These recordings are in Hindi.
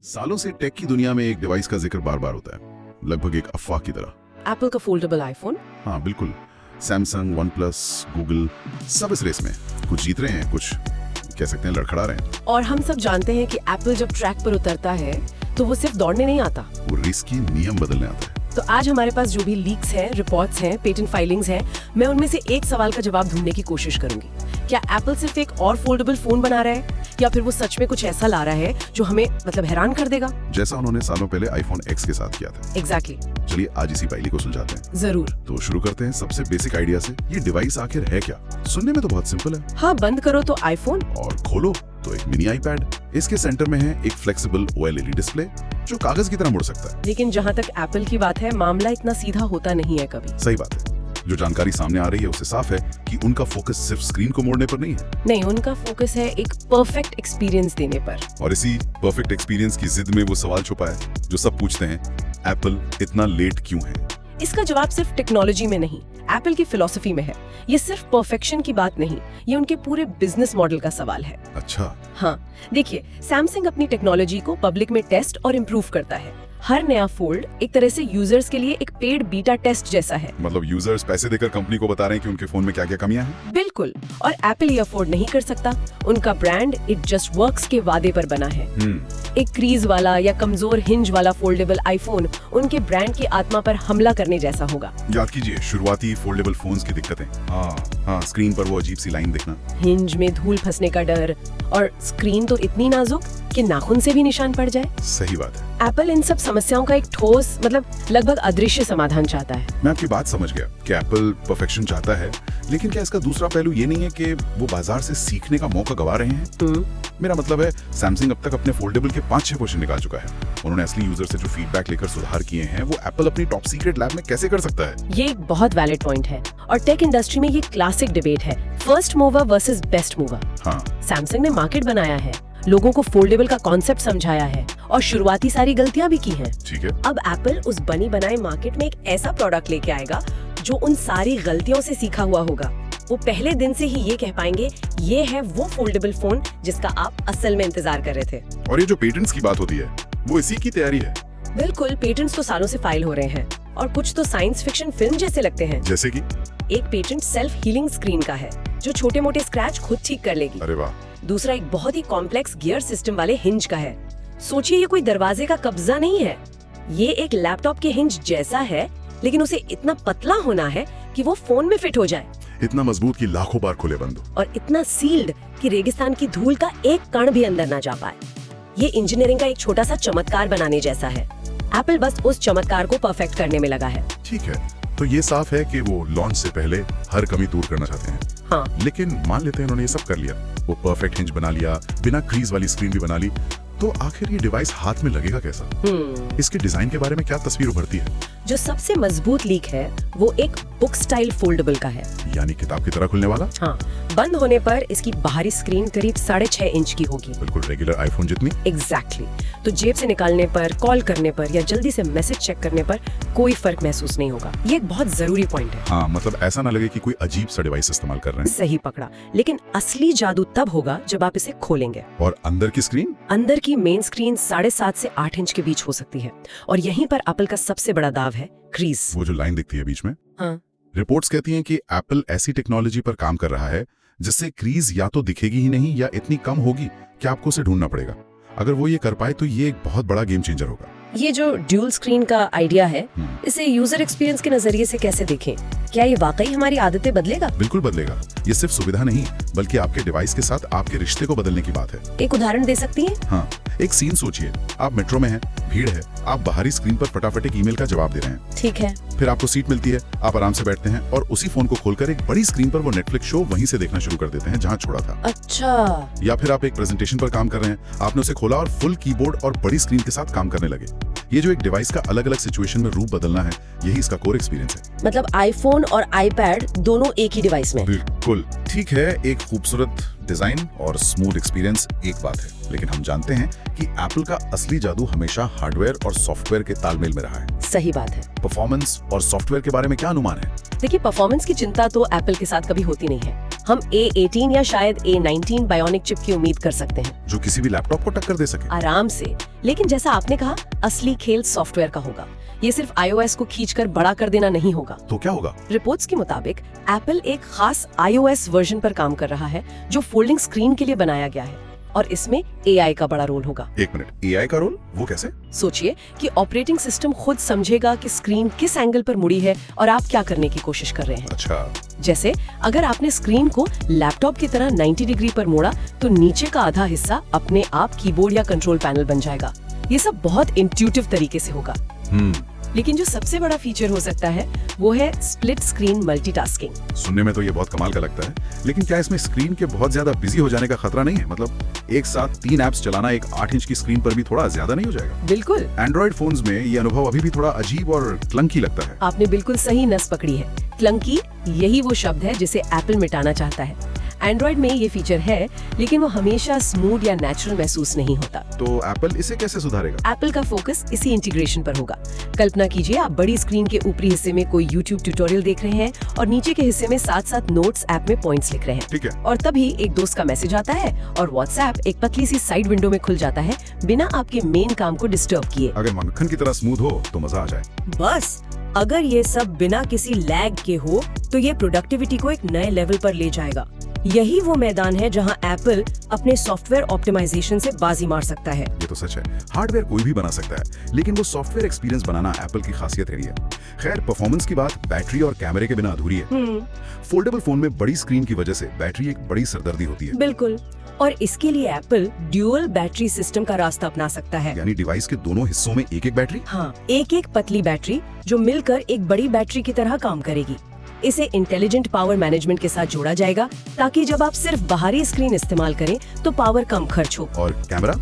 सालों से टेक की दुनिया में एक डिवाइस का जिक्र बार बार होता है, लगभग एक अफवाह की तरह। एप्पल का फोल्डेबल आईफोन। हाँ बिल्कुल, सैमसंग, वन प्लस, गूगल सब इस रेस में कुछ जीत रहे हैं, कुछ कह सकते हैं लड़खड़ा रहे हैं। और हम सब जानते हैं कि एप्पल जब ट्रैक पर उतरता है तो वो सिर्फ दौड़ने नहीं आता, वो रेस की नियम बदलने आता है। तो आज हमारे पास जो भी लीक्स हैं, रिपोर्ट्स हैं, पेटेंट फाइलिंग्स हैं, मैं उनमें से एक सवाल का जवाब ढूंढने की कोशिश करूंगी। क्या एप्पल सिर्फ एक और फोल्डेबल फोन बना रहा है या फिर वो सच में कुछ ऐसा ला रहा है जो हमें हैरान कर देगा, जैसा उन्होंने सालों पहले आईफोन एक्स के साथ किया था। एग्जैक्टली। चलिए आज इसी पहेली को सुलझाते हैं। जरूर। तो शुरू करते हैं सबसे बेसिक आइडिया से। ये डिवाइस आखिर है क्या? सुनने में तो बहुत सिंपल है। हाँ, बंद करो तो आईफोन और खोलो तो एक मिनी आईपैड। इसके सेंटर में है एक फ्लेक्सिबल OLED डिस्प्ले जो कागज की तरह मुड़ सकता है। लेकिन जहाँ तक एप्पल की बात है, मामला इतना सीधा होता नहीं है कभी। सही बात है। जो जानकारी सामने आ रही है उससे साफ है कि उनका फोकस सिर्फ स्क्रीन को मोड़ने पर नहीं है। नहीं, उनका फोकस है एक परफेक्ट एक्सपीरियंस देने पर। और इसी परफेक्ट एक्सपीरियंस की जिद में वो सवाल छुपा है जो सब पूछते हैं, एप्पल इतना लेट क्यों है? इसका जवाब सिर्फ टेक्नोलॉजी में नहीं, एप्पल की फिलॉसफी में है। ये सिर्फ परफेक्शन की बात नहीं, ये उनके पूरे बिजनेस मॉडल का सवाल है। अच्छा। हाँ, देखिए, सैमसंग अपनी टेक्नोलॉजी को पब्लिक में टेस्ट और इम्प्रूव करता है। हर नया फोल्ड एक तरह से यूजर्स के लिए एक पेड बीटा टेस्ट जैसा है। मतलब यूजर्स पैसे देकर कंपनी को बता रहे हैं कि उनके फोन में क्या क्या कमियां हैं। बिल्कुल। और एप्पल ये अफोर्ड नहीं कर सकता। उनका ब्रांड इट जस्ट वर्क्स के वादे पर बना है। एक क्रीज वाला या कमजोर हिंज वाला फोल्डेबल आईफोन उनके ब्रांड की आत्मा पर हमला करने जैसा होगा। याद कीजिए शुरुआती फोल्डेबल फोन्स की दिक्कतें। हाँ, स्क्रीन पर वो अजीब सी लाइन दिखना, हिंज में धूल फंसने का डर, और स्क्रीन तो इतनी नाजुक कि नाखून से भी निशान पड़ जाए। सही बात है। एप्पल इन सब समस्याओं का एक ठोस लगभग अदृश्य समाधान चाहता है। मैं आपकी बात समझ गया कि एप्पल परफेक्शन चाहता है, लेकिन क्या इसका दूसरा पहलू ये नहीं है कि वो बाजार से सीखने का मौका गवा रहे हैं? मेरा मतलब है, सैमसंग अब तक अपने फोल्डेबल के 5-6 वर्जन निकाल चुका है। उन्होंने असली यूजर से जो फीडबैक लेकर सुधार किए हैं, वो एप्पल अपनी टॉप सीक्रेट लैब में कैसे कर सकता है? ये एक बहुत वैलिड पॉइंट है और टेक इंडस्ट्री में ये क्लासिक डिबेट है, first mover versus best mover. हाँ। सैमसंग ने मार्केट बनाया है, लोगों को फोल्डेबल का कॉन्सेप्ट समझाया है और शुरुआती सारी गलतियां भी की हैं। ठीक है। अब एप्पल उस बनी बनाए मार्केट में एक ऐसा प्रोडक्ट लेके आएगा जो उन सारी गलतियों से सीखा हुआ होगा। वो पहले दिन से ही ये कह पाएंगे, ये है वो फोल्डेबल फोन जिसका आप असल में इंतजार कर रहे थे। और ये जो पेटेंट्स की बात होती है, वो इसी की तैयारी है। बिल्कुल, पेटेंट्स तो सालों से फाइल हो रहे हैं और कुछ तो साइंस फिक्शन फिल्म जैसे लगते हैं। जैसे कि एक पेटेंट सेल्फ हीलिंग स्क्रीन का है जो छोटे मोटे स्क्रैच खुद ठीक कर लेगी। अरे वाह। दूसरा एक बहुत ही कॉम्प्लेक्स गियर सिस्टम वाले हिंज का है। सोचिए, ये कोई दरवाजे का कब्जा नहीं है, ये एक लैपटॉप के हिंज जैसा है, लेकिन उसे इतना पतला होना है कि वो फोन में फिट हो जाए, इतना मजबूत कि लाखों बार खुले बंद हो, और इतना सील्ड कि रेगिस्तान की धूल का एक कण भी अंदर ना जा पाए। ये इंजीनियरिंग का एक छोटा सा चमत्कार बनाने जैसा है। एप्पल बस उस चमत्कार को परफेक्ट करने में लगा है। ठीक है, तो ये साफ है कि वो लॉन्च से पहले हर कमी दूर करना चाहते हैं। हाँ। लेकिन मान लेते हैं उन्होंने ये सब कर लिया, वो परफेक्ट हिंज बना लिया, बिना क्रीज वाली स्क्रीन भी बना ली, तो आखिर ये डिवाइस हाथ में लगेगा कैसा? इसके डिजाइन के बारे में क्या तस्वीर उभरती है? जो सबसे मजबूत लीक है वो एक बुक स्टाइल फोल्डेबल का है, यानी किताब की तरह खुलने वाला। हाँ, बंद होने पर इसकी बाहरी स्क्रीन करीब 6.5 इंच की होगी। बिल्कुल रेगुलर आईफोन जितनी। एग्जैक्टली। तो जेब से निकालने पर, कॉल करने पर या जल्दी से मैसेज चेक करने पर कोई फर्क महसूस नहीं होगा। ये एक बहुत जरूरी पॉइंट है। हाँ, मतलब ऐसा ना लगे कि कोई अजीब सा डिवाइस इस्तेमाल कर रहे हैं। सही पकड़ा। लेकिन असली जादू तब होगा जब आप इसे खोलेंगे। और अंदर की स्क्रीन? अंदर की मेन स्क्रीन 7.5 से 8 इंच के बीच हो सकती है, और यहीं पर एप्पल का सबसे बड़ा दाव है, क्रीज। वो जो लाइन दिखती है बीच में। हाँ। रिपोर्ट्स कहती हैं कि एप्पल ऐसी टेक्नोलॉजी पर काम कर रहा है जिससे क्रीज या तो दिखेगी ही नहीं या इतनी कम होगी कि आपको उसे ढूंढना पड़ेगा। अगर वो ये कर पाए तो ये एक बहुत बड़ा गेम चेंजर होगा। ये जो ड्यूल स्क्रीन का आइडिया है, इसे यूजर एक्सपीरियंस के नजरिए से कैसे देखें? क्या ये वाकई हमारी आदतें बदलेगा? बिल्कुल बदलेगा। ये सिर्फ सुविधा नहीं बल्कि आपके डिवाइस के साथ आपके रिश्ते को बदलने की बात है। एक उदाहरण दे सकती हैं? हाँ, एक सीन सोचिए, आप मेट्रो में हैं, भीड़ है, आप बाहरी स्क्रीन पर फटाफट एक ईमेल का जवाब दे रहे हैं। ठीक है। फिर आपको सीट मिलती है, आप आराम से बैठते हैं और उसी फोन को खोलकर एक बड़ी स्क्रीन पर वो नेटफ्लिक्स शो वहीं से देखना शुरू कर देते हैं जहाँ छोड़ा था। अच्छा। या फिर आप एक प्रेजेंटेशन पर काम कर रहे हैं, आपने उसे खोला और फुल कीबोर्ड और बड़ी स्क्रीन के साथ काम करने लगे। ये जो एक डिवाइस का अलग अलग सिचुएशन में रूप बदलना है, यही इसका कोर एक्सपीरियंस है। मतलब आईफोन और आईपैड दोनों एक ही डिवाइस में? बिल्कुल ठीक है। एक खूबसूरत डिजाइन और स्मूथ एक्सपीरियंस एक बात है, लेकिन हम जानते हैं कि एप्पल का असली जादू हमेशा हार्डवेयर और सॉफ्टवेयर के तालमेल में रहा है। सही बात है। परफॉर्मेंस और सॉफ्टवेयर के बारे में क्या अनुमान है? देखिए, परफॉर्मेंस की चिंता तो एप्पल के साथ कभी होती नहीं है। हम A18 या शायद A19 बायोनिक चिप की उम्मीद कर सकते हैं, जो किसी भी लैपटॉप को टक्कर दे सके। आराम से। लेकिन जैसा आपने कहा, असली खेल सॉफ्टवेयर का होगा। ये सिर्फ iOS को खींचकर बड़ा कर देना नहीं होगा। तो क्या होगा? रिपोर्ट्स के मुताबिक एप्पल एक खास iOS वर्जन पर काम कर रहा है जो फोल्डिंग स्क्रीन के लिए बनाया गया है, और इसमें AI का बड़ा रोल होगा। एक मिनट, AI का रोल? वो कैसे? सोचिए कि ऑपरेटिंग सिस्टम खुद समझेगा कि स्क्रीन किस एंगल पर मुड़ी है और आप क्या करने की कोशिश कर रहे हैं। अच्छा। जैसे अगर आपने स्क्रीन को लैपटॉप की तरह 90 डिग्री पर मोड़ा तो नीचे का आधा हिस्सा अपने आप कीबोर्ड या कंट्रोल पैनल बन जाएगा। ये सब बहुत इंट्यूटिव तरीके से होगा। लेकिन जो सबसे बड़ा फीचर हो सकता है वो है स्प्लिट स्क्रीन मल्टीटास्किंग। सुनने में तो ये बहुत कमाल का लगता है, लेकिन क्या इसमें स्क्रीन के बहुत ज्यादा बिजी हो जाने का खतरा नहीं है? मतलब एक साथ 3 ऐप्स चलाना एक 8 इंच की स्क्रीन पर भी थोड़ा ज्यादा नहीं हो जाएगा? बिल्कुल। एंड्रॉइड फोन्स में ये अनुभव अभी भी थोड़ा अजीब और क्लंकी लगता है। आपने बिल्कुल सही नस पकड़ी है। क्लंकी, यही वो शब्द है जिसे एप्पल मिटाना चाहता है। एंड्रॉइड में ये फीचर है, लेकिन वो हमेशा स्मूथ या नेचुरल महसूस नहीं होता। तो एप्पल इसे कैसे सुधारेगा? एप्पल का फोकस इसी इंटीग्रेशन पर होगा। कल्पना कीजिए आप बड़ी स्क्रीन के ऊपरी हिस्से में कोई YouTube ट्यूटोरियल देख रहे हैं और नीचे के हिस्से में साथ-साथ नोट्स ऐप में पॉइंट्स लिख रहे हैं। ठीक है। और तभी एक दोस्त का मैसेज आता है और WhatsApp एक पतली सी साइड विंडो में खुल जाता है, बिना आपके मेन काम को डिस्टर्ब किए। अगर मक्खन की तरह स्मूथ हो तो मजा आ जाए। बस अगर ये सब बिना किसी लैग के हो तो ये प्रोडक्टिविटी को एक नए लेवल पर ले जाएगा। यही वो मैदान है जहां एप्पल अपने सॉफ्टवेयर ऑप्टिमाइजेशन से बाजी मार सकता है। ये तो सच है, हार्डवेयर कोई भी बना सकता है, लेकिन वो सॉफ्टवेयर एक्सपीरियंस बनाना एप्पल की खासियत रही है। खैर, परफॉर्मेंस की बात बैटरी और कैमरे के बिना अधूरी है। फोल्डेबल फोन में बड़ी स्क्रीन की वजह से बैटरी एक बड़ी सरदर्दी होती है। बिल्कुल, और इसके लिए एप्पल ड्यूअल बैटरी सिस्टम का रास्ता अपना सकता है। यानी डिवाइस के दोनों हिस्सों में एक एक बैटरी? हाँ, एक पतली बैटरी जो मिलकर एक बड़ी बैटरी की तरह काम करेगी। इसे इंटेलिजेंट पावर मैनेजमेंट के साथ जोड़ा जाएगा ताकि जब आप सिर्फ बाहरी स्क्रीन इस्तेमाल करें तो पावर कम खर्च हो। और कैमरा?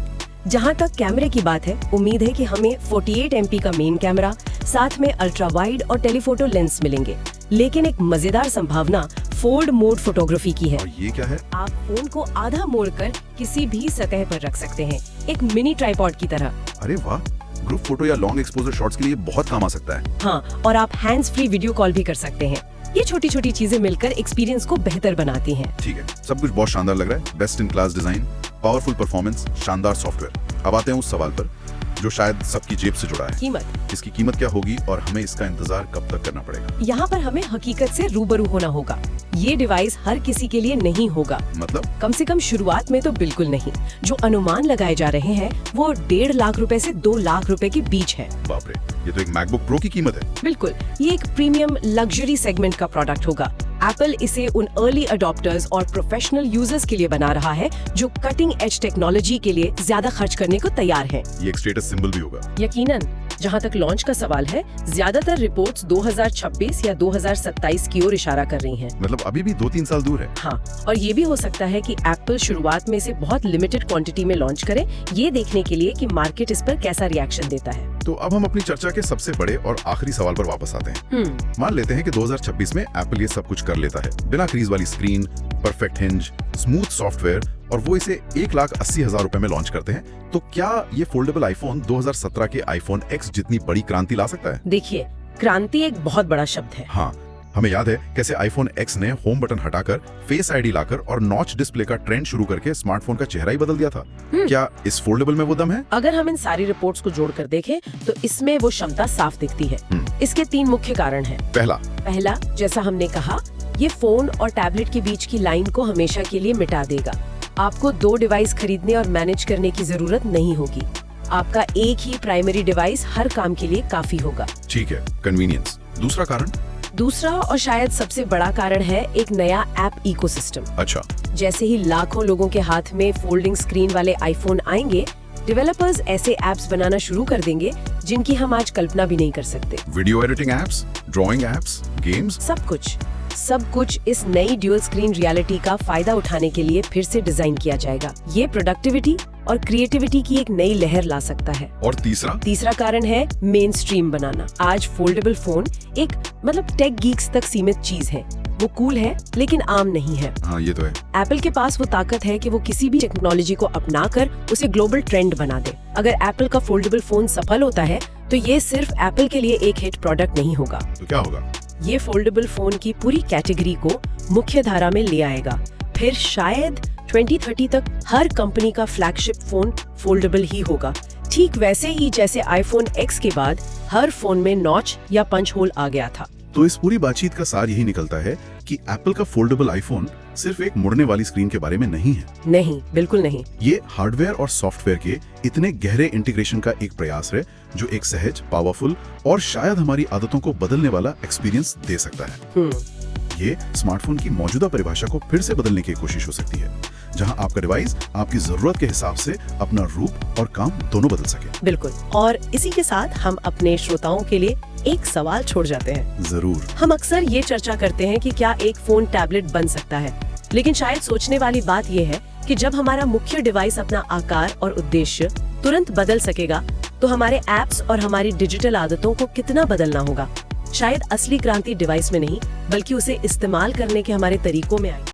जहां तक कैमरे की बात है, उम्मीद है कि हमें 48 MP का मेन कैमरा, साथ में अल्ट्रा वाइड और टेलीफोटो लेंस मिलेंगे। लेकिन एक मजेदार संभावना फोल्ड मोड फोटोग्राफी की है। और ये क्या है? आप फोन को आधा मोड़कर किसी भी सतह पर रख सकते हैं, एक मिनी ट्राइपॉड की तरह। अरे वाह, ग्रुप फोटो या लॉन्ग एक्सपोजर शॉट्स के लिए बहुत काम आ सकता है। हाँ, और आप हैंड्स फ्री वीडियो कॉल भी कर सकते हैं। ये छोटी छोटी चीजें मिलकर एक्सपीरियंस को बेहतर बनाती हैं। ठीक है, सब कुछ बहुत शानदार लग रहा है। Best in class design, powerful performance, शानदार सॉफ्टवेयर। अब आते हैं उस सवाल पर जो शायद सबकी जेब से जुड़ा है। कीमत। इसकी कीमत क्या होगी और हमें इसका इंतजार कब तक करना पड़ेगा? यहाँ पर हमें हकीकत से रूबरू होना होगा। ये डिवाइस हर किसी के लिए नहीं होगा। मतलब? कम से कम शुरुआत में तो बिल्कुल नहीं। जो अनुमान लगाए जा रहे हैं वो 1.5 लाख रुपए से 2 लाख रुपए के बीच है। बाप रे, ये तो एक मैकबुक प्रो की कीमत है। बिल्कुल, ये एक प्रीमियम लग्जरी सेगमेंट का प्रोडक्ट होगा। एप्पल इसे उन अर्ली अडॉप्टर्स और प्रोफेशनल यूजर्स के लिए बना रहा है जो कटिंग एज टेक्नोलॉजी के लिए ज्यादा खर्च करने को तैयार हैं। ये एक स्टेटस सिंबल भी होगा। यकीनन। जहां तक लॉन्च का सवाल है, ज्यादातर रिपोर्ट्स 2026 या 2027 की ओर इशारा कर रही हैं। मतलब अभी भी 2-3 साल दूर है। हाँ, और ये भी हो सकता है कि एप्पल शुरुआत में इसे बहुत लिमिटेड क्वांटिटी में लॉन्च करे, ये देखने के लिए कि मार्केट इस पर कैसा रिएक्शन देता है। तो अब हम अपनी चर्चा के सबसे बड़े और आखिरी सवाल पर वापस आते हैं। मान लेते हैं कि 2026 में एप्पल ये सब कुछ कर लेता है, बिना क्रीज वाली screen, perfect hinge, smooth software, और वो इसे 1,80,000 रुपए में लॉन्च करते हैं। तो क्या ये फोल्डेबल आईफोन 2017 के आईफोन X जितनी बड़ी क्रांति ला सकता है? देखिए, क्रांति एक बहुत बड़ा शब्द है। हाँ, हमें याद है कैसे आईफोन X ने होम बटन हटाकर फेस आईडी लाकर और नॉच डिस्प्ले का ट्रेंड शुरू करके स्मार्टफोन का चेहरा ही बदल दिया था। क्या इस फोल्डेबल में वो दम है? अगर हम इन सारी रिपोर्ट्स को जोड़कर देखें तो इसमें वो क्षमता साफ दिखती है। इसके 3 मुख्य कारण हैं। पहला, जैसा हमने कहा, ये फोन और टैबलेट के बीच की लाइन को हमेशा के लिए मिटा देगा। आपको 2 डिवाइस खरीदने और मैनेज करने की जरूरत नहीं होगी। आपका एक ही प्राइमरी डिवाइस हर काम के लिए काफी होगा। ठीक है, कन्वीनियंस। दूसरा कारण? दूसरा और शायद सबसे बड़ा कारण है एक नया ऐप इकोसिस्टम। अच्छा। जैसे ही लाखों लोगों के हाथ में फोल्डिंग स्क्रीन वाले आईफोन आएंगे, डेवलपर्स ऐसे एप्स बनाना शुरू कर देंगे जिनकी हम आज कल्पना भी नहीं कर सकते। Video editing apps, drawing apps, games, सब कुछ इस नई ड्यूल स्क्रीन रियलिटी का फायदा उठाने के लिए फिर से डिजाइन किया जाएगा। ये प्रोडक्टिविटी और क्रिएटिविटी की एक नई लहर ला सकता है। और तीसरा कारण है मेन स्ट्रीम बनाना। आज फोल्डेबल फोन एक टेक गीक्स तक सीमित चीज है। वो कूल है लेकिन आम नहीं है। हाँ, ये तो है। एप्पल के पास वो ताकत है कि वो किसी भी टेक्नोलॉजी को अपनाकर उसे ग्लोबल ट्रेंड बना दे। अगर एप्पल का फोल्डेबल फोन सफल होता है तो ये सिर्फ एप्पल के लिए एक हिट प्रोडक्ट नहीं होगा। तो क्या होगा? ये फोल्डेबल फोन की पूरी कैटेगरी को मुख्य धारा में ले आएगा। फिर शायद 2030 तक हर कंपनी का फ्लैगशिप फोन फोल्डेबल ही होगा, ठीक वैसे ही जैसे आईफोन X के बाद हर फोन में नॉच या पंच होल आ गया था। तो इस पूरी बातचीत का सार यही निकलता है कि एप्पल का फोल्डेबल आईफोन सिर्फ एक मुड़ने वाली स्क्रीन के बारे में नहीं है। नहीं, बिल्कुल नहीं। ये हार्डवेयर और सॉफ्टवेयर के इतने गहरे इंटीग्रेशन का एक प्रयास है जो एक सहज, पावरफुल और शायद हमारी आदतों को बदलने वाला एक्सपीरियंस दे सकता है। ये स्मार्टफोन की मौजूदा परिभाषा को फिर से बदलने की कोशिश हो सकती है, जहां आपका डिवाइस आपकी जरूरत के हिसाब से अपना रूप और काम दोनों बदल सके। बिल्कुल। और इसी के साथ हम अपने श्रोताओं के लिए एक सवाल छोड़ जाते हैं। जरूर। हम अक्सर ये चर्चा करते हैं कि क्या एक फोन टैबलेट बन सकता है, लेकिन शायद सोचने वाली बात यह है कि जब हमारा मुख्य डिवाइस अपना आकार और उद्देश्य तुरंत बदल सकेगा, तो हमारे एप्स और हमारी डिजिटल आदतों को कितना बदलना होगा। शायद असली क्रांति डिवाइस में नहीं, बल्कि उसे इस्तेमाल करने के हमारे तरीकों में आएगी।